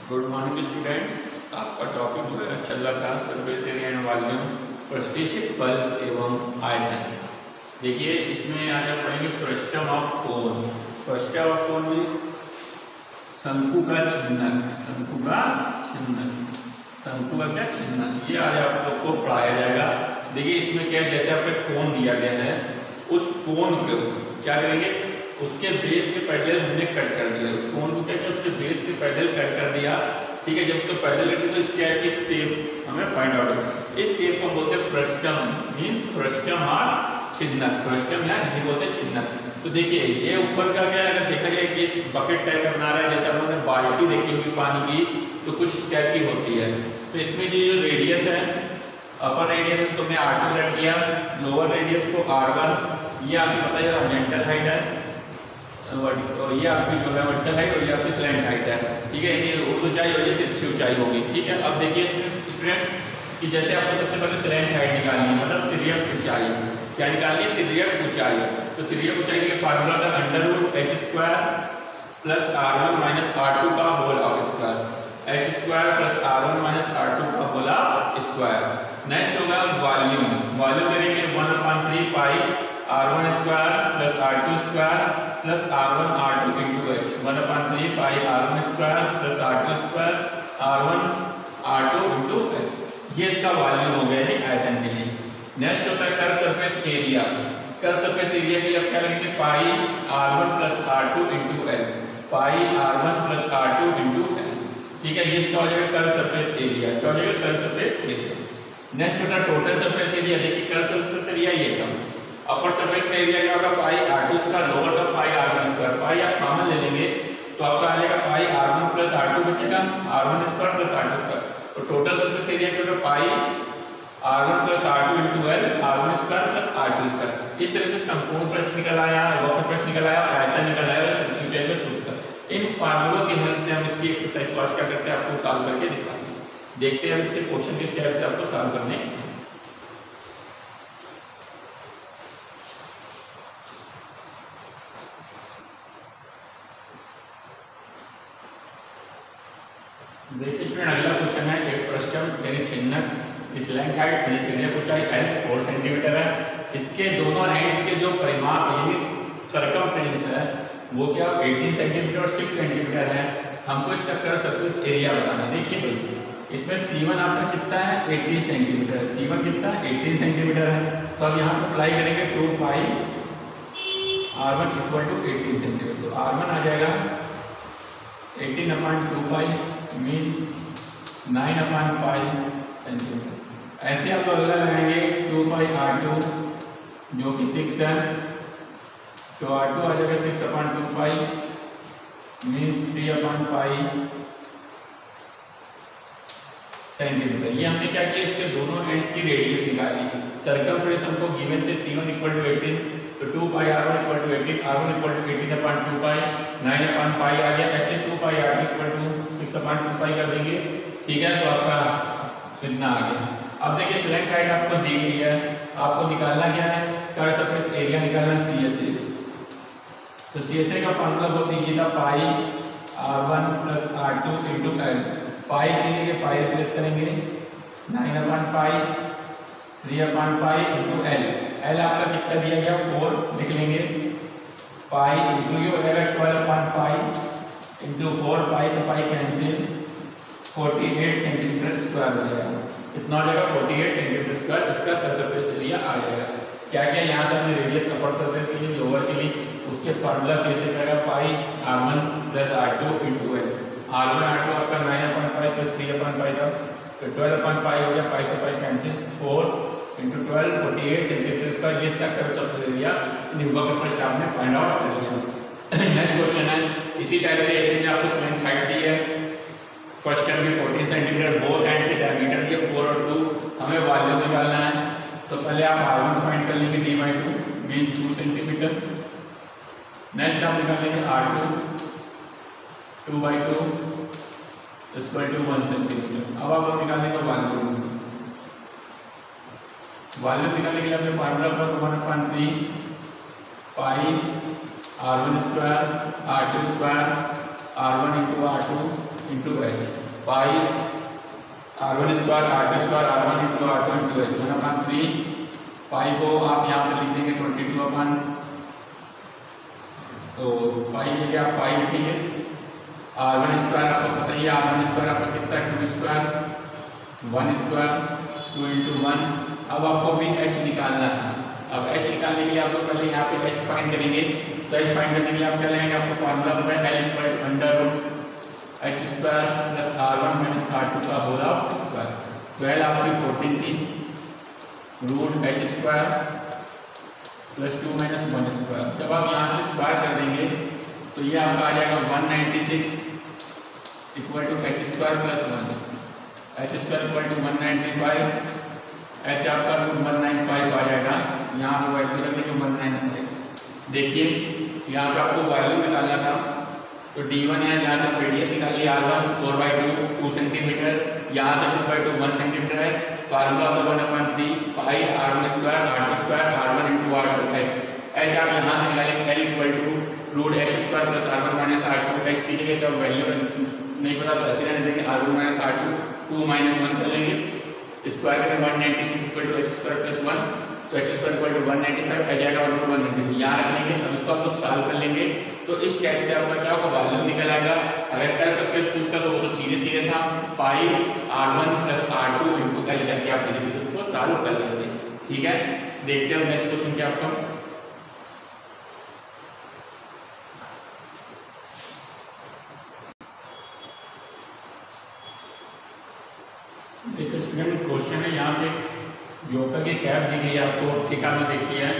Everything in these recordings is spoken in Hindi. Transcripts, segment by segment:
Good morning students. आपका टॉपिक जो है चल रहा था सरफेस एरिया एंड वॉल्यूम, प्रतिष्ठित फल एवं आयतन। देखिए इसमें आज आप पढ़ेंगे frustum of cone. Frustum of cone means शंकु का छिन्नक, शंकु का छिन्नक, शंकु का क्या छिन्नक, ये आज आप लोग को पढ़ाया जाएगा। देखिए इसमें क्या है, जैसे आपको कोन दिया गया है, उस कोन को क्या करेंगे, उसके बेस के पैरेलल हमने कट कर दिया। उस कोन को क्या किया, उसके बेस के पैरेलल कट कर दिया। ठीक है, जब उसको पैरेलल करते तो इस टाइप की शेप हमें फाइंड आउट करना। इस शेप को बोलते हैं फ्रस्टम, मींस फ्रस्टम और छिन्नक। फ्रस्टम या हिंदी बोलते हैं छिन्नक। तो देखिए ये ऊपर का क्या है, अगर देखा जाए कि बकेट टाइप का बना रहा है, जैसे आपने बाल्टी देखी होगी पानी की, तो कुछ इस टाइप की होती है। तो इसमें जो रेडियस है, अपर रेडियस उसको हमने R2 रख दिया, लोअर रेडियस को R1, ये आपको पता है हॉरिजॉन्टल हाइट है, और ये आपकी जो है वर्टिकल हाइट और ये आपकी स्लैंट हाइट है। ठीक है, ये ऊंचाई और ये तिरछी ऊंचाई होगी। ठीक है, अब देखिए इसमें स्टूडेंट्स कि जैसे आपको सबसे पहले स्लैंट हाइट निकालनी है, मतलब तिर्यक ऊंचाई। क्या निकालनी है? तिर्यक ऊंचाई। तो तिर्यक ऊंचाई के लिए फार्मूला था √h² + R1 - R2 का whole of square, h² + R1 - R2 का होल ऑफ स्क्वायर। नेक्स्ट होगा वॉल्यूम। वॉल्यूम करेंगे 1/3 पाई R1² + R2² + R1 R2 × h, 1/3 पाई R1² + R2² R1 R2 × h। ये इसका वॉल्यूम हो गया, यानी आयतन के लिए। नेक्स्ट होता है curve surface area. Curve surface area के लिए आप क्या करेंगे, पाई R1 + R2 × l, पाई R1 + R2 × l। ठीक है, ये इसका हो जाएगा कर्व सरफेस एरिया। क्या हो जाएगा? Curve surface area. नेक्स्ट होता है टोटल सरफेस एरिया। देखिए कर्व सरफेस एरिया ये था, अपर सरफेस का एरिया क्या होगा, पाई R2², लोअर का पाई R1²। पाई आप कॉमन ले लेंगे तो आपका आ जाएगा पाई R1 + R2 बचेगा, R1² + R2²। तो टोटल सरफेस एरिया क्या होगा, पाई R1 + R2 × l, R1² + R2²। इस तरह से संपूर्ण प्रश्न निकल आया, वक्र प्रश्न निकल आया, आयतन निकल आया, ऊंचाई का सूत्र। इन फार्मूलों की हेल्प से हम इसकी एक्सरसाइज पास क्या करते हैं, आपको सॉल्व करके दिखाते हैं। देखते हैं हम इसके क्वेश्चन किस टाइप से आपको सॉल्व करने। देखिए स्टूडेंट अगला क्वेश्चन है, एक फ्रस्टम यानी छिन्नक, स्लैंट हाइट यानी तिर्यक ऊंचाई L 4 सेंटीमीटर है। इसके दोनों एंड्स के जो परिमाप यानी सरकमफ्रेंस है वो क्या 18 सेंटीमीटर और 6 सेंटीमीटर है। हमको इसका कर्व सरफेस एरिया बताना है। देखिए भाई इसमें C1 आपका कितना है, 18 सेंटीमीटर। C1 कितना है, 18 सेंटीमीटर है। तो अब यहाँ पर अप्लाई करेंगे 2 पाई R1 = 18 सेंटीमीटर। तो R1 आ जाएगा 18/2 पाई मीन्स 9/पाई सेंटीमीटर। ऐसे आप अगला लगाएंगे 2 पाई R2 जो कि 6 है, तो R2 आ जाएगा 6/2 पाई मीन्स 3/पाई सेंटीमीटर। ये हमने क्या किया, इसके दोनों एंड्स की रेडियस निकाली। सर्कमफ्रेंस हमको गिवन थे C1 = 18, तो 2 पाई R1 = 18, R1 = 18/2 पाई, 9/पाई आ गया। ऐसे 2 पाई R2 = 6/2 पाई कर देंगे। ठीक है, तो आपका कितना आ गया। अब देखिए स्लैंट हाइट आपको दी गई है, आपको निकालना क्या है, कर्व सरफेस एरिया निकालना CSA। तो CSA का फॉर्मूला बहुत इजी था, पाई R1 + R2 × l। पाई के पाई रिप्लेस करेंगे, 9/पाई 3/पाई × l। l आपका कितना दिया गया, 4 लिख लेंगे। पाई इंटू ये हो जाएगा 12/पाई × 4, पाई से पाई कैंसिल, 48 सेंटीमीटर स्क्वायर हो जाएगा। कितना हो जाएगा, 48 सेंटीमीटर स्क्वायर इसका कर्व सरफेस एरिया आ जाएगा। क्या क्या यहाँ से हमने रेडियस अपर सरफेस के लिए, लोअर के लिए, उसके फार्मूला से करेगा पाई R1 + R2 × l। R1 R2 आपका 9/पाई + 3/पाई था, तो 12/पाई हो गया, पाई से पाई कैंसिल, 4 × 12 48 सेंटीमीटर स्क्वायर। ये इसका कर्व सरफेस एरिया वक्र प्रश्न आपने फाइंड आउट कर लिया। नेक्स्ट क्वेश्चन है इसी टाइप से, इसमें आपको स्लैंट हाइट दी है, फर्स्ट टर्म की 14 सेंटीमीटर, बोथ एंड की डायमीटर दिए 4 और 2। हमें वॉल्यूम निकालना है, तो पहले आप R1 फाइंड कर लेंगे, D/2 मीन्स 2 सेंटीमीटर। नेक्स्ट आप निकाल लेंगे R2 2/2 = 1 सेंटीमीटर। अब आप निकालने का वॉल्यूम। वॉल्यूम निकालने के लिए अपने फार्मूला पर 1/3 pi R1 square R2 square R1 into R2 into H, pi R1 square R2 square R1 into R2 into H 1/3। Pi को आप यहाँ पर लिख देंगे 22 तो पाई के क्या पाई लिखेंगे। R1 स्क्वायर आपको पता ही है, R1 स्क्वायर आपका कितना है 2 स्क्वायर 1 स्क्वायर 2 इंटू 1। अब आपको भी h निकालना है। अब h निकालने के लिए आप लोग पहले यहाँ पे h फाइंड करेंगे। तो h फाइंड करने के लिए आप क्या लेंगे, आपको फार्मूला पता है L equal under h square plus R1 minus R2 का होल स्क्वायर। तो L आपकी 14 थी root h square plus 2 minus 1 square. जब आप यहाँ से स्क्वायर कर देंगे तो ये आपका आ जाएगा 196 equal to h square plus 1, h square equal to 195, h आपका 195 आ जाएगा। यहाँ पर वैल्यू रख देंगे 195। देखिए यहाँ पे आपको वैल्यू निकालना था तो d1 है, यहाँ से रेडियस निकाल लिया R1 4/2 2 सेंटीमीटर, यहाँ से 2/2 1 सेंटीमीटर है। फार्मूला होगा 1/3 pi R1 square R2 square R1 into R2 h आप यहाँ से निकालेंगे L equal to root h square plus R1 minus R2 h की जगह जब वैल्यू नहीं पता तो ऐसे रहने देंगे R1 माइनस R2 2 माइनस 1 कर लेंगे, स्क्वायर करेंगे 196 equal to h square plus 1 तो h स्क्वायर इक्वल टू 195 आ जाएगा और 193 यहाँ रख लेंगे। अब इसको आप लोग सॉल्व कर लेंगे तो इस टाइप से आपका क्या होगा वैल्यू निकल आएगा। अगर कर सकते पूछता तो वो तो सीधे सीधे था 5 R1 plus R2 into L करके आप सीधे सीधे उसको सॉल्व कर लेते हैं। ठीक है, देखते हैं नेक्स्ट क्वेश्चन क्या आपका। देखिए स्टूडेंट क्वेश्चन है यहाँ पे जोकर की कैप दी गई है आपको ठेका में देखी है।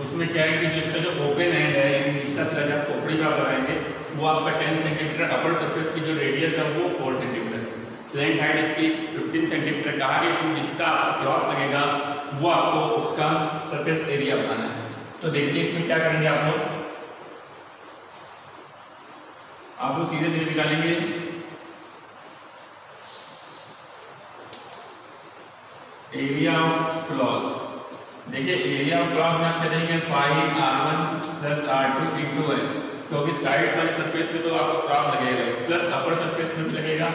उसमें क्या है कि जो इसका जो ओपन एंड है यानी निचला सिरा जब खोपड़ी में आप लगाएंगे वो आपका 10 सेंटीमीटर, अपर सरफेस की जो रेडियस है वो 4 सेंटीमीटर, स्लैंट हाइट इसकी 15 सेंटीमीटर कहा कि इसमें जितना आपका क्रॉस लगेगा वो आपको उसका सरफेस एरिया बताना है। तो देखिए इसमें क्या करेंगे आप लोग सीधे सीधे निकालेंगे। एरिया ऑफ क्लॉथ, देखिए एरिया ऑफ क्लॉथ में आप करेंगे पाई R1 प्लस R2 इंटू है, क्योंकि साइड वाले सरफेस में तो आपको क्लॉथ लगेगा प्लस अपर सरफेस में भी लगेगा,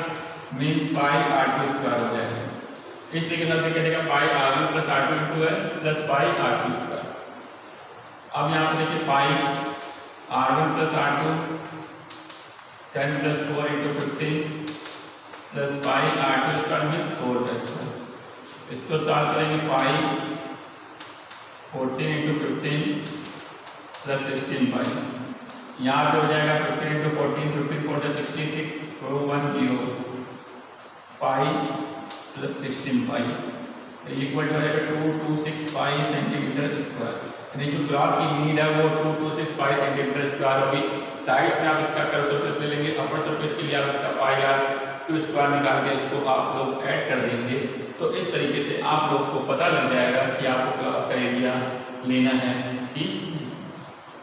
मीन्स पाई R2 स्क्वायर हो जाएगा। इस तरीके से करेगा पाई R1 प्लस R2 इंटू है प्लस पाई R2 स्क्वायर। अब यहाँ पर देखिए पाई R1 plus R2 10 plus 4 into 15 plus pi R2 square means 4 plus 4। इसको सॉल्व करेंगे पाई 14 इंटू 15 प्लस 16 पाई, यहाँ पे हो जाएगा 15 into 14 15 4 66 410 pi plus 16 pi equal हो जाएगा 226 पाई सेंटीमीटर स्क्वायर। यानी जो क्लॉथ की नीड है वो 226 पाई सेंटीमीटर स्क्वायर होगी। साइड्स में आप इसका कर्व सरफेस ले लेंगे, अपर सरफेस के लिए आप इसका पाई R2 स्क्वायर निकाल के इसको आप लोग ऐड कर देंगे। तो इस तरीके से आप लोग को पता लग जाएगा कि आपको क्लॉथ का एरिया लेना है कि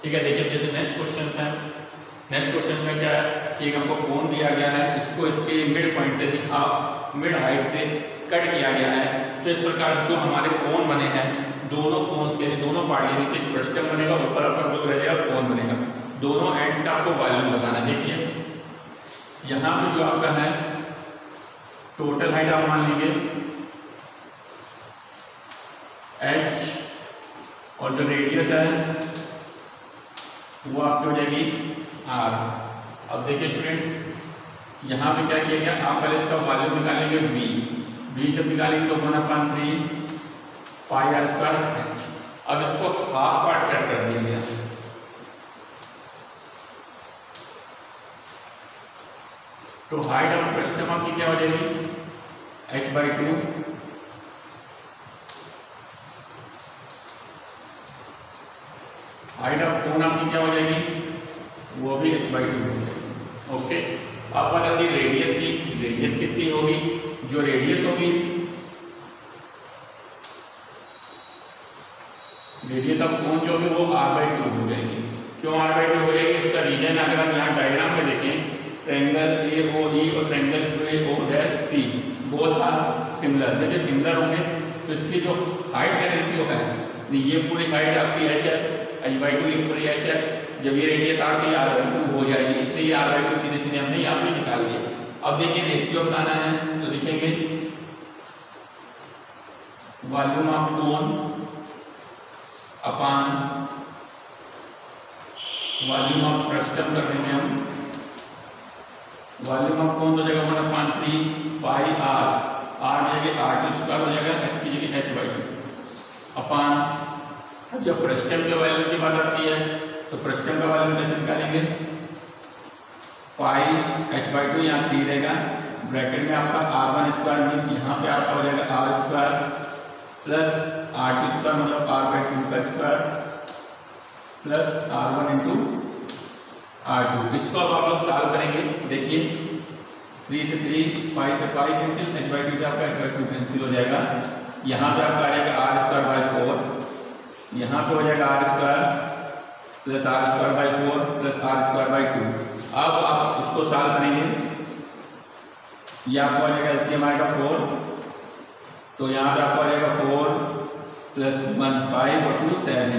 ठीक है। देखिए जैसे नेक्स्ट क्वेश्चन है, नेक्स्ट क्वेश्चन में क्या है कि हमको कोन दिया गया है, इसको इसके मिड पॉइंट से मिड हाइट से कट किया गया है। तो इस प्रकार जो हमारे कोन बने हैं दोनों कोन्स के दोनों पार्ट के नीचे फ्रस्टम बनेगा, ऊपर आपका जो रहेगा कोन बनेगा, दोनों एंड्स का आपको वैल्यू बताना है। देखिए यहाँ पे जो आपका है टोटल हाइट आप मान लीजिए h और जो रेडियस है वो आपकी हो जाएगी r। अब देखिए स्टूडेंट्स यहाँ पे क्या किया गया, आप पहले इसका वैल्यू निकालेंगे v जब निकालेंगे तो 1/3 पाई r स्क्वायर। अब इसको हाफ पार्ट कट कर दिया गया, तो हाइट ऑफ फ्रस्टम आपकी क्या हो जाएगी h/2 हाइट ऑफ कोन आपकी क्या हो जाएगी वो भी h/2 हो जाएगी। ओके, अब बता दी रेडियस की, रेडियस कितनी होगी, जो रेडियस होगी रेडियस ऑफ कोन जो होगी वो r/2 हो जाएगी। क्यों r/2 हो जाएगी, उसका रीजन अगर हम यहाँ डायग्राम में देखें ट्रायंगल AOE और triangle AOC both are similar. जब ये सिमिलर होंगे तो इसकी जो हाइट का रेशियो है, ये पूरी हाइट आपकी h है, h/2 इंटू एच है, जब ये रेडियस आर की r/2 हो जाएगी, इसलिए r/2 सीधे सीधे हमने यहाँ पे निकाल दिया। अब देखिए रेशियो बताना है तो लिखेंगे volume of cone upon volume of frustum कर देंगे हम। वॉल्यूम ऑफ कोन हो जाएगा 1/3 पाई आर, आर हो जाएगा r² स्क्वायर हो जाएगा, x की जगह h/2 अपॉन। जब फ्रस्टम के वॉल्यूम की बात आती है तो फ्रस्टम का वॉल्यूम कैसे निकालेंगे, पाई h/2 यहाँ 3 रहेगा, ब्रैकेट में आपका r1 स्क्वायर मीन्स यहाँ पे आपका हो जाएगा r square plus r2 square मतलब r/2 का square plus r1 into r2। इसको अब आप लोग सॉल्व करेंगे। देखिए 3 से 3, पाई से पाई कैंसिल, h/2 से आपका h/2 कैंसिल हो जाएगा। यहाँ पे आपका आ जाएगा r स्क्वायर बाई 4, यहाँ पे हो जाएगा r square plus r square by 4 plus r square by 2। अब आप उसको सॉल्व करेंगे, ये आपको आ जाएगा एलसीएम आएगा 4, तो यहाँ पे आपको आ जाएगा 4 प्लस 1 5 और 2 7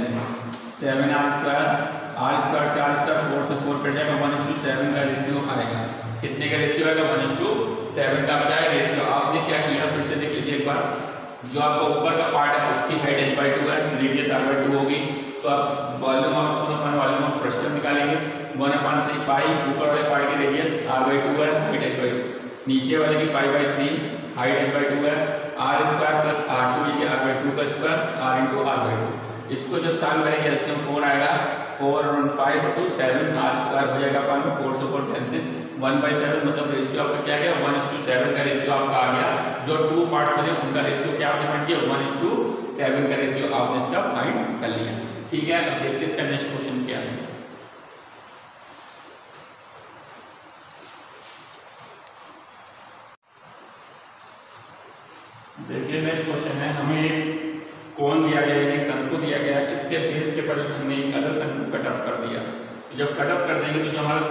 r स्क्वायर से r स्क्वायर 4 से 4 कट जाएगा, 1:7 का रेशियो आएगा। कितने का रेशियो आएगा, 1:7 का बताया रेशियो। आपने क्या किया फिर से देख लीजिए एक बार, जो आपका ऊपर का पार्ट है उसकी हाइट h/2 है, रेडियस r/2 होगी, तो आप वॉल्यूम ऑफ फ्रस्टम निकालेंगे 1/3 पाई, ऊपर वाले पार्ट की रेडियस r/2 है, हाइट h/2, नीचे वाले की π/3 हाइट h/2 है, r स्क्वायर प्लस r2 ये r/2 का स्क्वायर r इंटू r/2। इसको जब सॉल्व करेंगे एलसीएम 4 आएगा, 4 और 5 और 2 7 r स्क्वायर हो जाएगा अपन 4 से 4 कैंसिल, 1/7 मतलब रेशियो आपका क्या गया 1:7 का रेशियो आपका आ गया। जो 2 पार्ट्स बने उनका रेशियो क्या आपने फाइंड किया 1:7 का रेशियो आपने इसका फाइंड कर लिया। ठीक है, अब देखते हैं इसका नेक्स्ट क्वेश्चन क्या है। देखिए नेक्स्ट क्वेश्चन है, हमें कोण दिया गया है, एक शंकु दिया गया है, इसके बेस के पर हमने एक अदर शंकु कट ऑफ कर दिया। जब कट ऑफ कर देंगे तो जो हमारा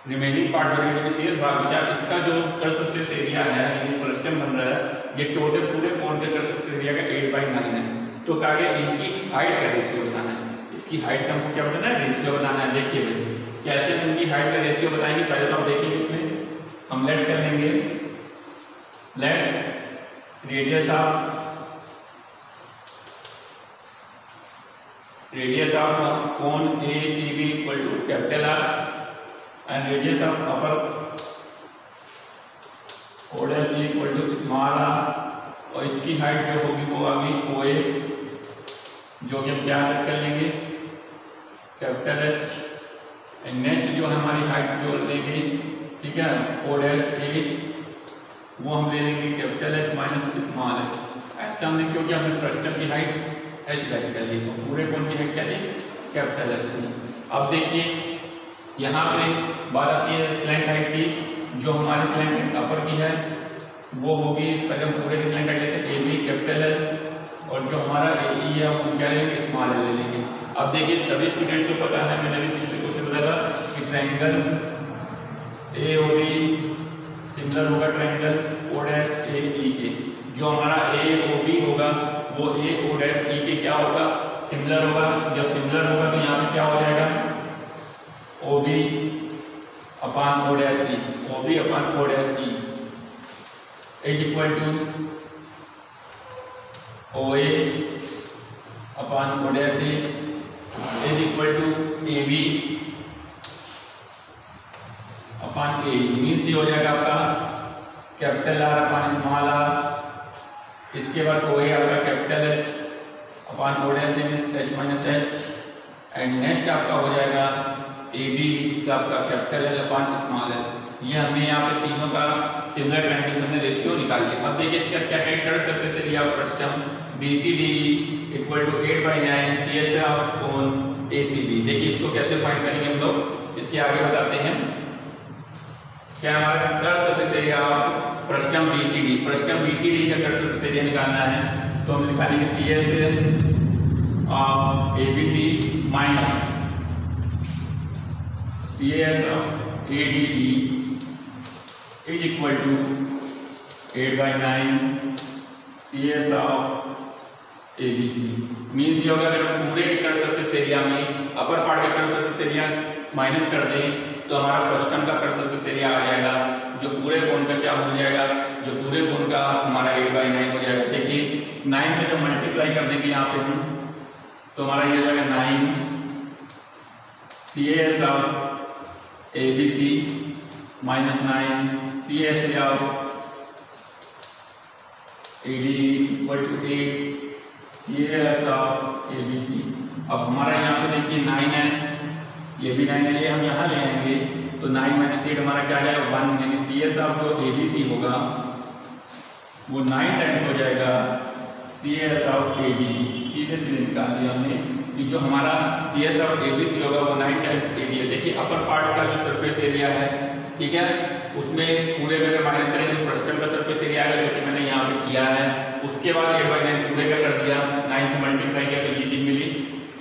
रिमेनिंग पार्ट जो शेष भाग बचा, इसका जो कर सरफेस एरिया है, ये फ्रस्टम बन रहा है, ये टोटल पूरे कोण के कर सरफेस एरिया का 8/9 है। तो कहा गया इनकी हाइट का रेशियो बताना है, इसकी हाइट का हमको क्या बताना है, रेशियो बनाना है। देखिए भाई कैसे हम इनकी हाइट का रेशियो बताएंगे, पहले तो हम देखेंगे इसमें हम लेट कर लेंगे, let radius of cone ACB equal to capital R and radius of upper OC equal to small r, और इसकी हाइट जो होगी वो होगी OA, जो कि हम क्या ऐड कर लेंगे कैपिटल H। एंड नेक्स्ट जो हमारी हाइट जो लेंगे, ठीक है, OA वो हम ले लेंगे capital H minus small h। ऐसा हमने क्योंकि हमने फ्रस्टम की हाइट h वैल्यू कर ली, तो पूरे कोण की हाइट क्या थी कैपिटल H थी। अब देखिए यहाँ पे बात आती है स्लैंट हाइट की, जो हमारी स्लैंट हाइट अपर की है वो होगी, पहले हम पूरे की स्लैंट हाइट लेते हैं AB कैपिटल L, और जो हमारा AE है हम क्या लेंगे स्मॉल l ले लेंगे। अब देखिए सभी स्टूडेंट्स को पता है, मैंने भी पिछले क्वेश्चन बताया कि ट्रायंगल AOB सिमिलर होगा ट्रायंगल OAE के, जो हमारा AOB होगा वो AOE के क्या होगा सिमिलर होगा। जब सिमिलर होगा तो यहाँ पे क्या हो जाएगा OB upon OAE, OB upon OAE is equal to OA upon OAE is equal to AB upon A। Means ये हो जाएगा आपका capital R upon small r, इसके बाद OA आपका capital H upon OAC means H minus H, and next आपका हो जाएगा AB मीन्स आपका capital L upon small l। ये हमने यहाँ पे तीनों का सिमिलर ट्रायंगल हमने रेशियो निकाल लिया। अब देखिए इसका क्या curved surface area of frustum BCD equal to 8/9 CS of cone ACB। देखिए इसको कैसे फाइंड करेंगे हम लोग, इसके आगे बताते हैं। क्या हमारा curved surface area of frustum BCD का कट सरफेस एरिया निकालना है, तो हम निकालेंगे CS of ABC minus CS of ADE is equal to 8/9 CS of ABC। Means ये होगा अगर हम पूरे के कट सरफेस एरिया में अपर पार्ट का कर्व सरफेस एरिया माइनस कर दें तो हमारा फ्रस्टम का कर्व सरफेस एरिया आ जाएगा, जो पूरे कोण का क्या हो जाएगा, जो पूरे कोण का हमारा 8/9 हो जाएगा। देखिए 9 से जब मल्टीप्लाई कर देंगे यहाँ पे हम तो हमारा ये हो जाएगा 9 CAS of ABC minus 9 CAS of AD equal to 8 CAS of ABC। अब हमारा यहाँ पे देखिए 9 है, ये भी 9 है, ये हम यहाँ ले आएंगे तो 9 माइनस 8 हमारा क्या जाएगा 1, यानी CAS ऑफ जो ABC होगा वो 9 टाइम्स हो जाएगा CAS ऑफ AD। सीधे सीधे निकाल दिया हमने कि जो हमारा CAS ऑफ ABC होगा वो 9 टाइम्स AD है। देखिए अपर पार्ट्स का जो सरफेस एरिया है, ठीक है, उसमें पूरे मेरे माइनस करेंगे तो फ्रस्टम का सरफेस एरिया आएगा जो कि मैंने यहाँ पे किया है। उसके बाद 8/9 पूरे का कर दिया, 9 से मल्टीप्लाई किया तो ये चीज मिली।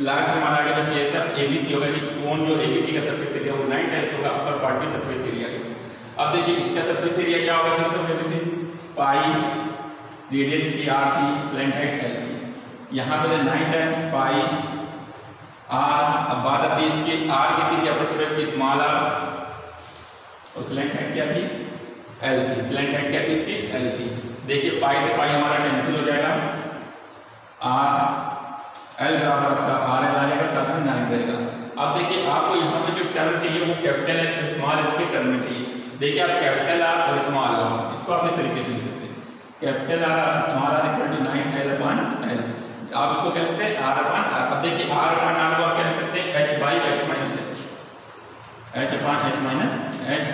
लास्ट में हमारा आगे जो CAS ऑफ ABC होगा कि कौन जो ABC का सरफेस एरिया वो 9 टाइम्स होगा अपर पार्ट की सरफेस एरिया के। अब देखिए इसका सरफेस एरिया क्या होगा CAS of ABC, pi radius की r की स्लैंट हाइट l की, यहाँ पे 9 टाइम्स पाई r। अब बात आती है इसकी r कितनी थी अपर सरफेस की, स्मॉल r, और स्लैंट हाइट क्या थी l थी, स्लैंट हाइट क्या थी इसकी l थी। देखिए पाई से पाई हमारा कैंसिल हो जाएगा, r l बराबर आपका r आ जाएगा, साथ में 9 रहेगा। अब देखिए आपको यहाँ पे जो टर्म चाहिए वो कैपिटल H और स्मॉल h के टर्म में चाहिए। देखिए आप कैपिटल R और स्मॉल r इसको आप इस तरीके से लिख सकते हैं, capital R small r equal to 9l/l। आप इसको कह सकते हैं r/r। अब देखिए r/r को आप कह सकते हैं h/h minus h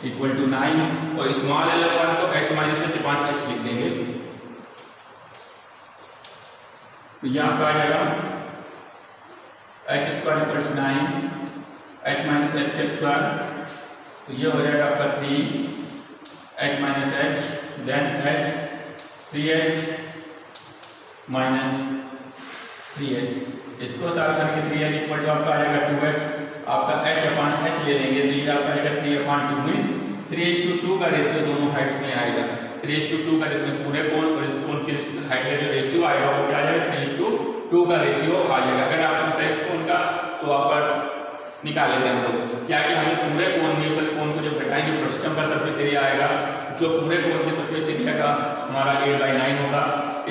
equal to 9, और स्मॉल l को h-h/h लिख देंगे तो ये आपका आ जाएगा h² इक्वल टू 9 h-h के स्क्वायर, तो ये हो जाएगा आपका 3h-h then h 3h minus 3h, इसको सॉल्व करके 3h इक्वल टू आपका आ जाएगा 2h, आपका h/h ले लेंगे तो ये आपका आएगा 3/2 मीन्स 3:2 का रेशियो दोनों हाइट्स में आएगा। 3:2 का रेशियो पूरे कोण और इस कोण की हाइट का जो रेशियो आएगा वो क्या आ जाएगा 3:2 का रेशियो आ जाएगा। अगर आपको सेक्स कोण का तो आपका निकाल लेते हैं हम लोग, क्या कि हमें पूरे कोण में इस कोण को जब घटाएंगे फ्रस्टम का सरफेस एरिया आएगा जो पूरे कोण के सरफेस एरिया का हमारा 8/9 होगा।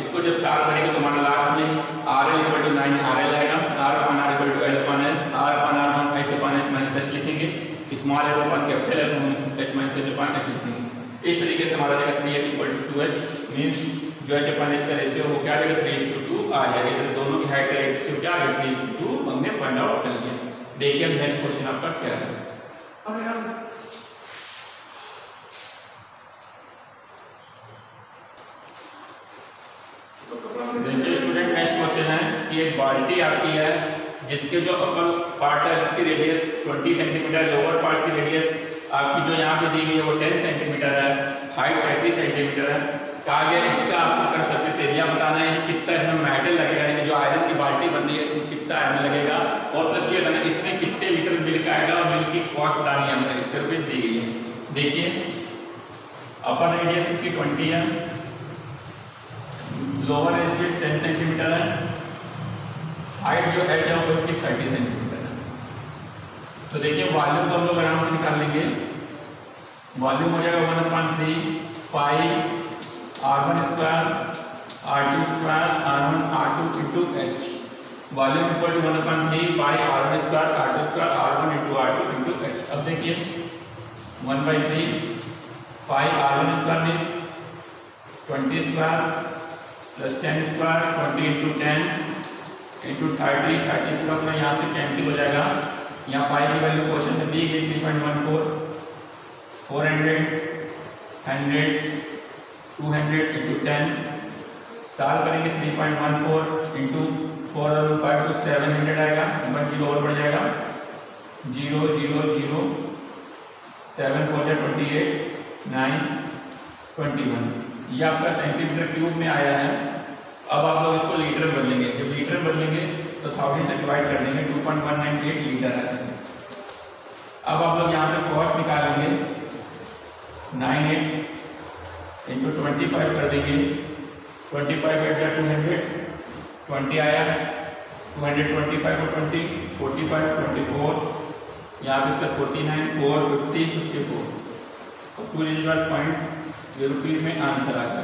इसको जब सॉल्व करेंगे तो हमारा लास्ट में RL इक्वल टू 9 RL आएगा, R/R equal to L/L, R/R हम h/h माइनस h लिखेंगे, स्मॉल l अपन कैपिटल L हम h-h लिखेंगे। इस तरीके से हमारा जाएगा 3h equal to 2h means जो h/h का रेशियो वो क्या आ जाएगा 3:2 आ जाएगा। इसलिए दोनों की हाइट का रेशियो क्या आ जाएगा 3:2 हमने फाइंड आउट कर लिया। देखिए अब नेक्स्ट क्वेश्चन आपका क्या है। देखिए स्टूडेंट नेक्स्ट क्वेश्चन है कि एक बाल्टी आती है जिसके जो अपर पार्ट है उसकी रेडियस 20 सेंटीमीटर, लोअर पार्ट की रेडियस आपकी जो यहाँ पे दी गई है वो 10 सेंटीमीटर है, हाइट 30 सेंटीमीटर है। कहा गया इसका आपको कर सरफेस एरिया बताना है, कितना इसमें मेटल लगेगा, यानी जो आयरन की बाल्टी बन रही है इसमें कितना आयरन लगेगा, और प्लस ये बताना इसमें कितने लीटर मिल्क आएगा और मिल्क की कॉस्ट बतानी है हमें। सरफेस दी गई है, देखिए अपर रेडियस इसकी 20 है, लोअर रेडियस 10 सेंटीमीटर है, हाइट जो h है वो इसकी 30 सेंटीमीटर है। तो देखिए वॉल्यूम को हम लोग आराम से निकाल लेंगे, वॉल्यूम हो जाएगा 1/3 pi r1 square r2 square r1 r2 into h, volume equal to 1/3 pi r1 square r2 square r1 into r2 into h। अब देखिए 1/3 pi r1 square means 20 square plus 10 square 20 into 10 into 30 पूरा अपना यहाँ से कैंसिल हो जाएगा। यहाँ पाई की वैल्यू क्वेश्चन में दी गई 3.14, 400, 100, 200 इंटू 10, सॉल्व करेंगे 3.14 इंटू 4 और 5 तो 700 आएगा, नंबर 0 और बढ़ जाएगा 0 0 0 7 4 28 9 21, ये आपका सेंटीमीटर क्यूब में आया है। अब आप लोग इसको लीटर में बदलेंगे, जब लीटर में बदलेंगे तो 1000 से डिवाइड कर देंगे 2.198 लीटर है। अब आप लोग यहाँ पे कॉस्ट निकालेंगे 98 इंटू 25 कर देंगे, 25 एट 200 20 आया 225 और 20 45 24, यहाँ पे इसका 49 4 50 54, तो पूरी जगह पॉइंट 0 में आंसर आ गया।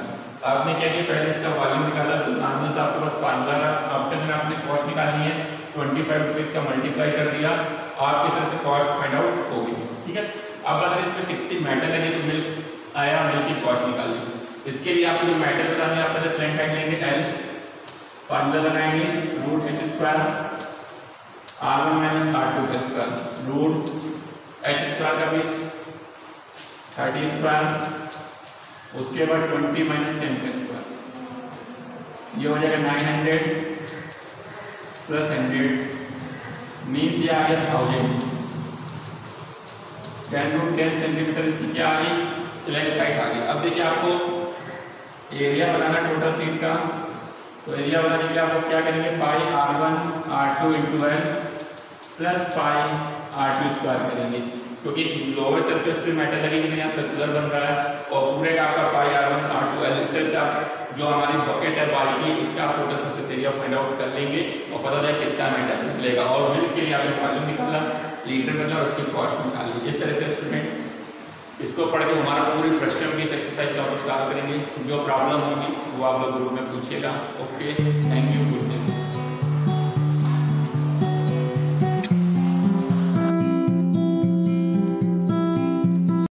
आपने क्या किया, पहले इसका वॉल्यूम निकाला, जो नाम से आपके पास फार्मूला था, आफ्टर में आपने कॉस्ट निकालनी है, 25 रुपीज़ का मल्टीप्लाई कर दिया, आपकी तरह से कॉस्ट फाइंड आउट हो गई। ठीक है, अब अगर इसमें कितनी मेटल लगी तो मिल्क आया, मिल्क की कॉस्ट निकाल ली। इसके लिए आपको जो मेटल बताना है, आप पहले स्लैंड साइड लेंगे L, फार्मूला लगाएंगे root h square R1 minus R2 का स्क्वायर, रूट h स्क्वायर का बेस 30 स्क्वायर, उसके बाद 20 माइनस 10 का स्क्वायर, ये हो जाएगा 900 प्लस 100 मीन्स ये आ गया 1000। 10 रूट 10 सेंटीमीटर इसकी क्या आ गई, स्लैंड साइड आ गई। अब देखिए आपको एरिया बनाना टोटल सीट का, तो एरिया बनाने के लिए आप लोग क्या करेंगे, पाई R1 R2 into L plus pi R2 square करेंगे, क्योंकि लोअर सरफेस पे मेटल लगेगी तो यहाँ सर्कुलर बन रहा है, और पूरे का आपका पाई R1 R2 L। इस तरह से आप जो हमारी बकेट है बाल्टी, इसका आप total surface area find out कर लेंगे और पता चले कितना मेटल निकलेगा। और मिल्क के लिए आपने वॉल्यूम निकाला, लीटर निकाला और उसकी कॉस्ट निकाल ली। इस तरह से स्टूडेंट इसको पढ़ के हमारा पूरी फर्स्ट टर्म की इस एक्सरसाइज को आप सॉल्व करेंगे। जो प्रॉब्लम होगी वो आप लोग ग्रुप में पूछिएगा। Okay, thank you.